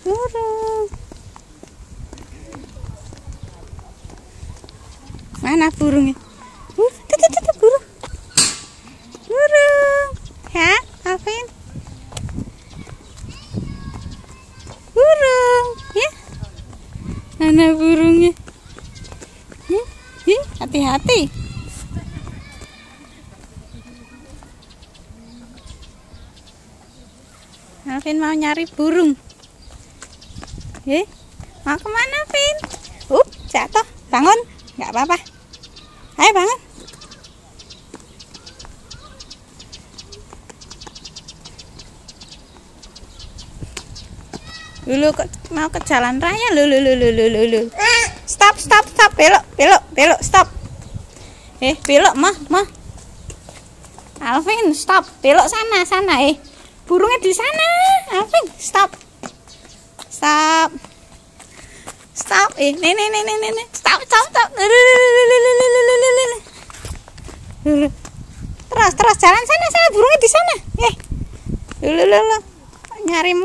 Burung. Mana burungnya? Tuh, burung. Burung. Ya, Alvin. Burung, ya. Mana burungnya? Hati-hati. Alvin mau nyari burung. Mau kemana, Vin? Jatuh. Bangun. Nggak apa-apa. Ayo bangun. Dulu mau ke jalan raya. Lu. Stop. Belok. Stop. Belok, mah. Alvin, stop. Belok sana. Burungnya di sana. Alvin, stop. Nih. Stop. Terus jalan sana burungnya di sana. Nyarimu.